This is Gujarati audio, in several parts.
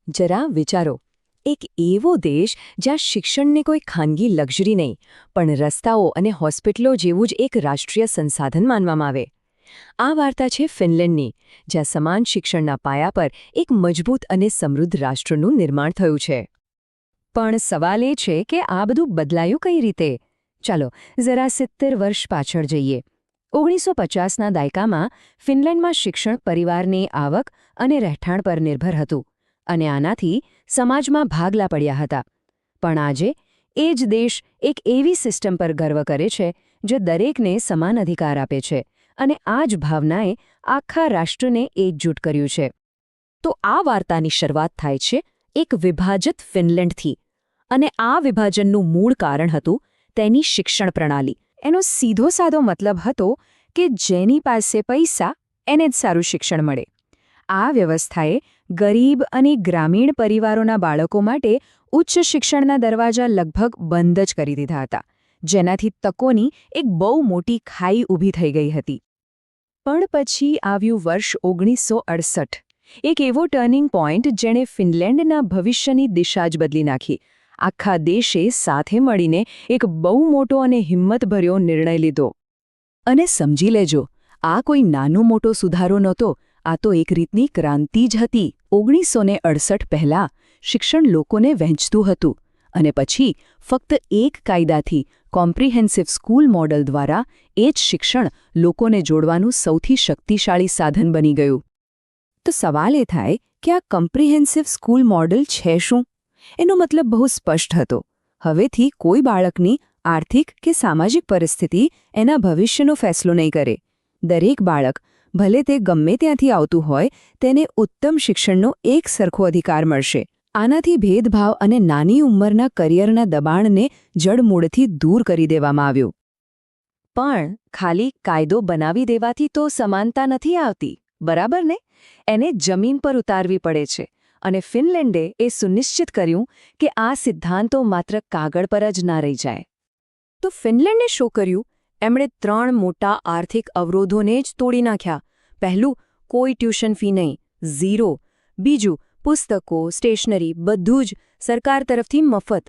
જરા વિચારો, એક એવો દેશ જ્યાં શિક્ષણને કોઈ ખાનગી લક્ઝરી નહીં, પણ રસ્તાઓ અને હોસ્પિટલો જેવું જ એક રાષ્ટ્રીય સંસાધન માનવામાં આવે. આ વાર્તા છે ફિનલેન્ડની, જ્યાં સમાન શિક્ષણના પાયા પર એક મજબૂત અને સમૃદ્ધ રાષ્ટ્રનું નિર્માણ થયું છે. પણ સવાલ એ છે કે આ બધું બદલાયું કઈ રીતે? ચાલો જરા 70 વર્ષ પાછળ જઈએ. 1950ના દાયકામાં ફિનલેન્ડમાં શિક્ષણ પરિવારની આવક અને રહેઠાણ પર નિર્ભર હતું, અને આનાથી સમાજમાં ભાગલા પડ્યા હતા. પણ આજે એ જ દેશ એક એવી સિસ્ટમ પર ગર્વ કરે છે જે દરેકને સમાન અધિકાર આપે છે, અને આ જ ભાવનાએ આખા રાષ્ટ્રને એકજૂટ કર્યું છે. તો આ વાર્તાની શરૂઆત થાય છે એક વિભાજિત ફિનલેન્ડથી, અને આ વિભાજનનું મૂળ કારણ હતું તેની શિક્ષણ પ્રણાલી. એનો સીધો સાદો મતલબ હતો કે જેની પાસે પૈસા એને જ સારું શિક્ષણ મળે. આ વ્યવસ્થાએ ગરીબ અને ગ્રામીણ પરિવારોના બાળકો માટે ઉચ્ચ શિક્ષણના દરવાજા લગભગ બંધ જ કરી દીધા હતા, જેનાથી તકોની એક બહુ મોટી ખાઈ ઊભી થઈ ગઈ હતી. પણ પછી આવ્યું વર્ષ 1968, એક એવો ટર્નિંગ પોઈન્ટ જેણે ફિનલેન્ડના ભવિષ્યની દિશા જ બદલી નાખી. આખા દેશે સાથે મળીને એક બહુ મોટો અને હિંમતભર્યો નિર્ણય લીધો. અને સમજી લેજો, આ કોઈ નાનો મોટો સુધારો નહોતો, આ તો એક રીતની ક્રાંતિ જ હતી. 1968 પહેલાં શિક્ષણ લોકોને વહેંચતું હતું, અને પછી ફક્ત એક કાયદાથી, કોમ્પ્રિહેન્સિવ સ્કૂલ મોડલ દ્વારા એ જ શિક્ષણ લોકોને જોડવાનું સૌથી શક્તિશાળી સાધન બની ગયું. તો સવાલ એ થાય કે આ કોમ્પ્રિહેન્સિવ સ્કૂલ મોડલ છે શું? એનો મતલબ બહુ સ્પષ્ટ હતો. હવેથી કોઈ બાળકની આર્થિક કે સામાજિક પરિસ્થિતિ એના ભવિષ્યનો ફેસલો નહીં કરે. દરેક બાળક, ભલે તે ગમે ત્યાંથી આવતું હોય, તેને ઉત્તમ શિક્ષણનો એક સરખો અધિકાર મળશે. આનાથી ભેદભાવ અને નાની ઉંમરના કરિયરના દબાણને જડમૂળથી દૂર કરી દેવામાં આવ્યું. પણ ખાલી કાયદો બનાવી દેવાથી તો સમાનતા નથી આવતી, બરાબર ને? એને જમીન પર ઉતારવી પડે છે. અને ફિનલેન્ડે એ સુનિશ્ચિત કર્યું કે આ સિદ્ધાંતો માત્ર કાગળ પર જ ના રહી જાય. તો ફિનલેન્ડે શું કર્યું? એમણે 3 મોટા આર્થિક અવરોધોને જ તોડી નાખ્યા. પહેલું, કોઈ ટ્યુશન ફી નહીં, 0. બીજું, પુસ્તકો, સ્ટેશનરી બધું જ સરકાર તરફથી મફત.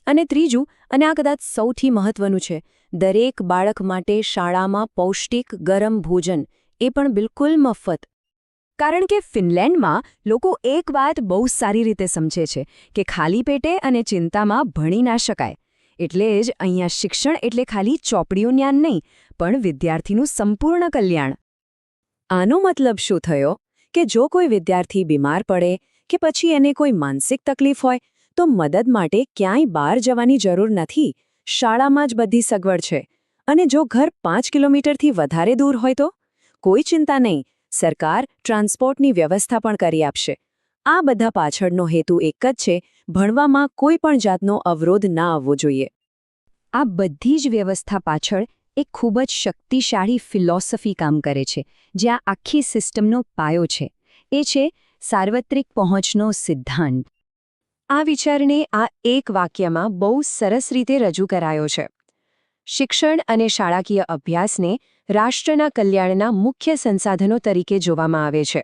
અને ત્રીજું, અને આ કદાચ સૌથી મહત્વનું છે, દરેક બાળક માટે શાળામાં પૌષ્ટિક ગરમ ભોજન, એ પણ બિલકુલ મફત. કારણ કે ફિનલેન્ડમાં લોકો એક વાત બહુ સારી રીતે સમજે છે કે ખાલી પેટે અને ચિંતામાં ભણી ના શકાય. એટલે જ અહીંયા શિક્ષણ એટલે ખાલી ચોપડીઓ જ્ઞાન નહીં, પણ વિદ્યાર્થીનું સંપૂર્ણ કલ્યાણ. આનો મતલબ શું થયો? કે જો કોઈ વિદ્યાર્થી બીમાર પડે કે પછી એને કોઈ માનસિક તકલીફ હોય, તો મદદ માટે ક્યાંય બહાર જવાની જરૂર નથી. શાળામાં જ બધી સગવડ છે. અને જો ઘર 5 કિલોમીટરથી વધારે દૂર હોય તો કોઈ ચિંતા નહીં, સરકાર ટ્રાન્સપોર્ટની વ્યવસ્થા પણ કરી આપશે. આ બધા પાછળનો હેતુ એક જ છે, ભણવામાં કોઈ પણ જાતનો અવરોધ ના આવવો જોઈએ. આ બધી જ વ્યવસ્થા પાછળ એક ખૂબ જ શક્તિશાળી ફિલોસોફી કામ કરે છે, જ્યાં આખી સિસ્ટમનો પાયો છે. એ છે સાર્વત્રિક પહોંચનો સિદ્ધાંત. આ વિચારને આ એક વાક્યમાં બહુ સરસ રીતે રજૂ કરાયો છે. શિક્ષણ અને શાળાકીય અભ્યાસને રાષ્ટ્રના કલ્યાણના મુખ્ય સંસાધનો તરીકે જોવામાં આવે છે.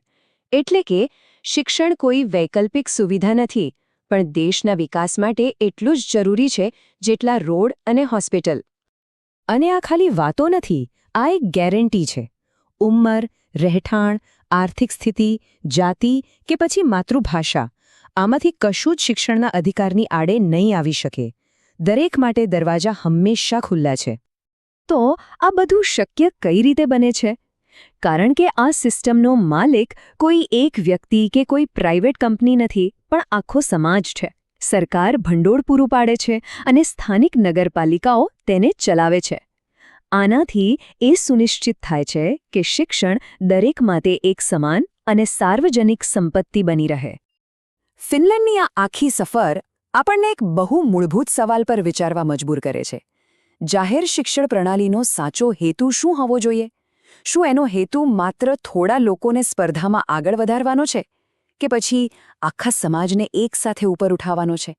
એટલે કે શિક્ષણ કોઈ વૈકલ્પિક સુવિધા નથી, પણ દેશના વિકાસ માટે એટલું જ જરૂરી છે જેટલા રોડ અને હોસ્પિટલ. અને આ ખાલી વાતો નથી, આ એક ગેરંટી છે. ઉંમર, રહેઠાણ, આર્થિક સ્થિતિ, જાતિ કે પછી માતૃભાષા, આમાંથી કશું જ શિક્ષણના અધિકારની આડે નહીં આવી શકે. દરેક માટે દરવાજા હંમેશા ખુલ્લા છે. તો આ બધું શક્ય કઈ રીતે બને છે? કારણ કે આ સિસ્ટમનો માલિક કોઈ એક વ્યક્તિ કે કોઈ પ્રાઇવેટ કંપની નથી, પણ આખો સમાજ છે. સરકાર ભંડોળ પૂરું પાડે છે અને સ્થાનિક નગરપાલિકાઓ તેને ચલાવે છે. આનાથી એ સુનિશ્ચિત થાય છે કે શિક્ષણ દરેક માટે એક સમાન અને સાર્વજનિક સંપત્તિ બની રહે. ફિનલેન્ડની આ આખી સફર આપણને એક બહુ મૂળભૂત સવાલ પર વિચારવા મજબૂર કરે છે. જાહેર શિક્ષણ પ્રણાલીનો સાચો હેતુ શું હોવો જોઈએ? શું એનો હેતુ માત્ર થોડા લોકોને સ્પર્ધામાં આગળ વધારવાનો છે? કે પછી આખા સમાજને એકસાથે ઉપર ઉઠાવવાનો છે?